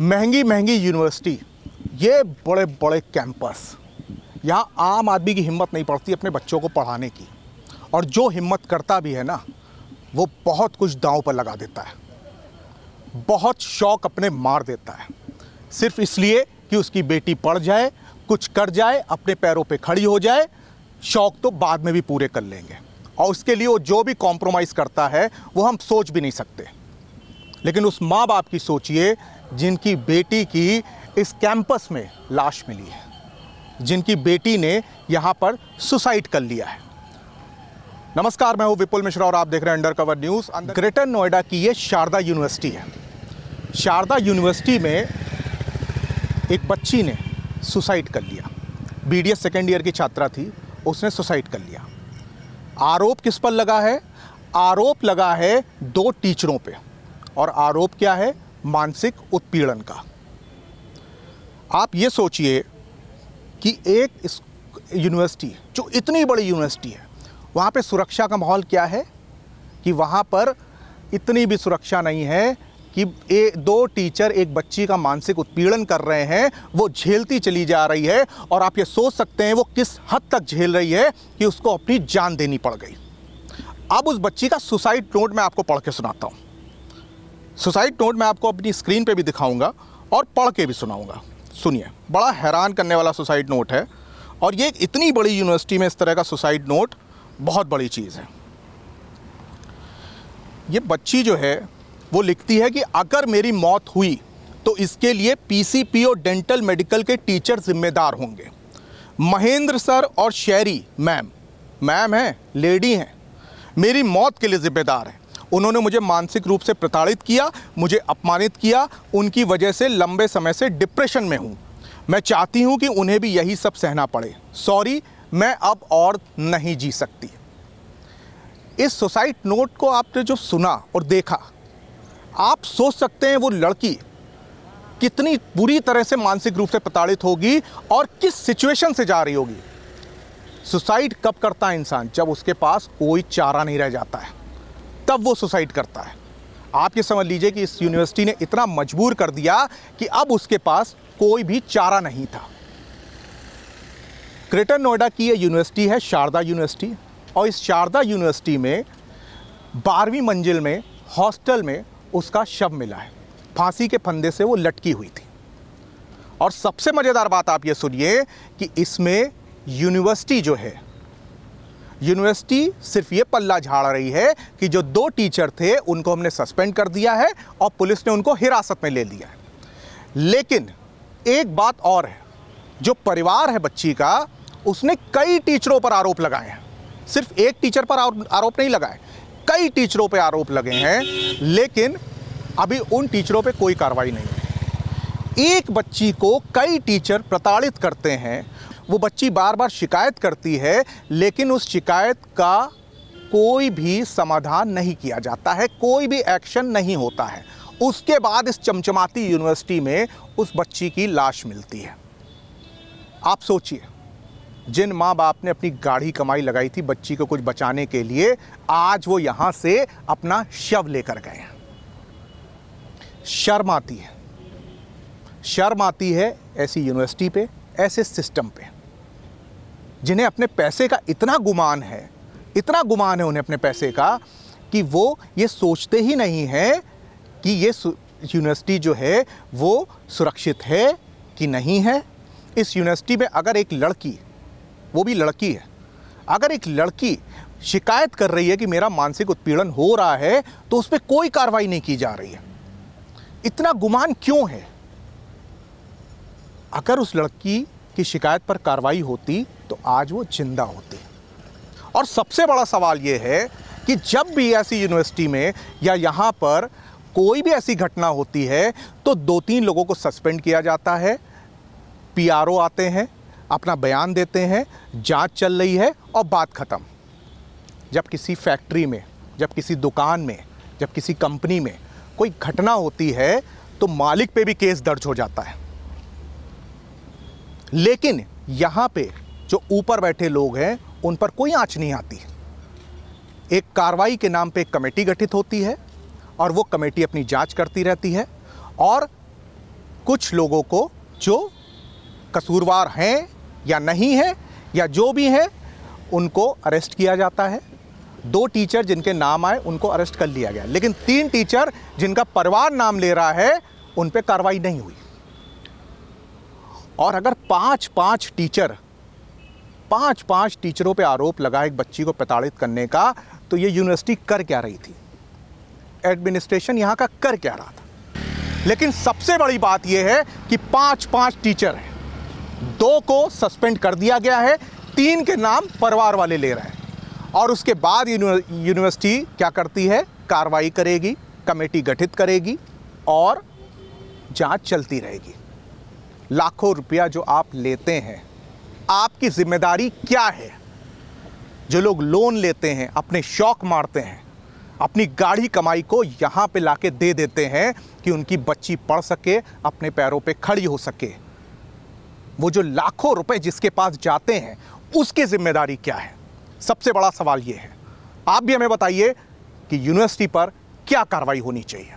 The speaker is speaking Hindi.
महंगी महंगी यूनिवर्सिटी, ये बड़े बड़े कैंपस, यहाँ आम आदमी की हिम्मत नहीं पड़ती अपने बच्चों को पढ़ाने की। और जो हिम्मत करता भी है ना, वो बहुत कुछ दांव पर लगा देता है, बहुत शौक अपने मार देता है, सिर्फ इसलिए कि उसकी बेटी पढ़ जाए, कुछ कर जाए, अपने पैरों पे खड़ी हो जाए। शौक तो बाद में भी पूरे कर लेंगे, और उसके लिए वो जो भी कॉम्प्रोमाइज़ करता है वो हम सोच भी नहीं सकते। लेकिन उस माँ बाप की सोचिए जिनकी बेटी की इस कैंपस में लाश मिली है, जिनकी बेटी ने यहाँ पर सुसाइड कर लिया है। नमस्कार, मैं हूँ विपुल मिश्रा और आप देख रहे हैं under cover news. Greater Noida की ये शारदा यूनिवर्सिटी है। शारदा यूनिवर्सिटी में एक बच्ची ने सुसाइड कर लिया। BDS सेकेंड ईयर की छात्रा थी, उसने सुसाइड कर लिया। आरोप किस पर लगा है? आरोप लगा है 2 टीचरों पे, और आरोप क्या है? मानसिक उत्पीड़न का। आप ये सोचिए कि एक यूनिवर्सिटी जो इतनी बड़ी यूनिवर्सिटी है, वहाँ पे सुरक्षा का माहौल क्या है कि वहाँ पर इतनी भी सुरक्षा नहीं है कि 2 टीचर एक बच्ची का मानसिक उत्पीड़न कर रहे हैं, वो झेलती चली जा रही है। और आप ये सोच सकते हैं वो किस हद तक झेल रही है कि उसको अपनी जान देनी पड़ गई। अब उस बच्ची का सुसाइड नोट मैं आपको पढ़ के सुनाता हूँ। सुसाइड नोट मैं आपको अपनी स्क्रीन पे भी दिखाऊंगा और पढ़ के भी सुनाऊंगा। सुनिए, बड़ा हैरान करने वाला सुसाइड नोट है, और ये इतनी बड़ी यूनिवर्सिटी में इस तरह का सुसाइड नोट बहुत बड़ी चीज़ है। ये बच्ची जो है वो लिखती है कि अगर मेरी मौत हुई तो इसके लिए PCP और डेंटल मेडिकल के टीचर जिम्मेदार होंगे। महेंद्र सर और शेरी मैम है, लेडी हैं, मेरी मौत के लिए जिम्मेदार हैं। उन्होंने मुझे मानसिक रूप से प्रताड़ित किया, मुझे अपमानित किया। उनकी वजह से लंबे समय से डिप्रेशन में हूँ। मैं चाहती हूँ कि उन्हें भी यही सब सहना पड़े। सॉरी, मैं अब और नहीं जी सकती। इस सुसाइड नोट को आपने जो सुना और देखा, आप सोच सकते हैं वो लड़की कितनी बुरी तरह से मानसिक रूप से प्रताड़ित होगी और किस सिचुएशन से जा रही होगी। सुसाइड कब करता है इंसान? जब उसके पास कोई चारा नहीं रह जाता है, तब वो सुसाइड करता है। आप ये समझ लीजिए कि इस यूनिवर्सिटी ने इतना मजबूर कर दिया कि अब उसके पास कोई भी चारा नहीं था। ग्रेटर नोएडा की ये यूनिवर्सिटी है शारदा यूनिवर्सिटी, और इस शारदा यूनिवर्सिटी में 12वीं मंजिल में हॉस्टल में उसका शव मिला है। फांसी के फंदे से वो लटकी हुई थी। और सबसे मज़ेदार बात आप ये सुनिए कि इसमें यूनिवर्सिटी जो है, यूनिवर्सिटी सिर्फ ये पल्ला झाड़ रही है कि जो 2 टीचर थे उनको हमने सस्पेंड कर दिया है और पुलिस ने उनको हिरासत में ले लिया है। लेकिन एक बात और है, जो परिवार है बच्ची का, उसने कई टीचरों पर आरोप लगाए हैं। सिर्फ एक टीचर पर आरोप नहीं लगाए, कई टीचरों पे आरोप लगे हैं, लेकिन अभी उन टीचरों पे कोई कार्रवाई नहीं है। एक बच्ची को कई टीचर प्रताड़ित करते हैं, वो बच्ची बार बार शिकायत करती है, लेकिन उस शिकायत का कोई भी समाधान नहीं किया जाता है, कोई भी एक्शन नहीं होता है। उसके बाद इस चमचमाती यूनिवर्सिटी में उस बच्ची की लाश मिलती है। आप सोचिए, जिन माँ बाप ने अपनी गाढ़ी कमाई लगाई थी बच्ची को कुछ बचाने के लिए, आज वो यहाँ से अपना शव लेकर गए हैं। शर्म आती है, शर्म आती है ऐसी यूनिवर्सिटी पे, ऐसे सिस्टम पे, जिन्हें अपने पैसे का इतना गुमान है उन्हें अपने पैसे का, कि वो ये सोचते ही नहीं है कि ये यूनिवर्सिटी जो है वो सुरक्षित है कि नहीं है। इस यूनिवर्सिटी में अगर एक लड़की, वो भी लड़की है, अगर एक लड़की शिकायत कर रही है कि मेरा मानसिक उत्पीड़न हो रहा है, तो उस पर कोई कार्रवाई नहीं की जा रही है। इतना गुमान क्यों है? अगर उस लड़की की शिकायत पर कार्रवाई होती तो आज वो जिंदा होती। और सबसे बड़ा सवाल ये है कि जब भी ऐसी यूनिवर्सिटी में या यहाँ पर कोई भी ऐसी घटना होती है तो 2-3 लोगों को सस्पेंड किया जाता है, PRO आते हैं, अपना बयान देते हैं, जांच चल रही है और बात ख़त्म। जब किसी फैक्ट्री में, जब किसी दुकान में, जब किसी कंपनी में कोई घटना होती है तो मालिक पे भी केस दर्ज हो जाता है। लेकिन यहाँ पे जो ऊपर बैठे लोग हैं उन पर कोई आंच नहीं आती। एक कार्रवाई के नाम पे एक कमेटी गठित होती है और वो कमेटी अपनी जांच करती रहती है, और कुछ लोगों को जो कसूरवार हैं या नहीं है या जो भी हैं उनको अरेस्ट किया जाता है। 2 टीचर जिनके नाम आए उनको अरेस्ट कर लिया गया, लेकिन 3 टीचर जिनका परिवार नाम ले रहा है उन पे कार्रवाई नहीं हुई। और अगर 5 टीचरों पे आरोप लगा एक बच्ची को प्रताड़ित करने का, तो ये यूनिवर्सिटी कर क्या रही थी, एडमिनिस्ट्रेशन यहाँ का कर क्या रहा था। लेकिन सबसे बड़ी बात यह है कि 5 टीचर हैं, 2 को सस्पेंड कर दिया गया है, 3 के नाम परिवार वाले ले रहे हैं। और उसके बाद यूनिवर्सिटी क्या करती है, कार्रवाई करेगी, कमेटी गठित करेगी और जांच चलती रहेगी। लाखों रुपया जो आप लेते हैं, आपकी जिम्मेदारी क्या है? जो लोग लोन लेते हैं, अपने शौक मारते हैं, अपनी गाढ़ी कमाई को यहाँ पे लाके दे देते हैं कि उनकी बच्ची पढ़ सके, अपने पैरों पे खड़ी हो सके, वो जो लाखों रुपए जिसके पास जाते हैं उसकी जिम्मेदारी क्या है? सबसे बड़ा सवाल ये है। आप भी हमें बताइए कि यूनिवर्सिटी पर क्या कार्रवाई होनी चाहिए।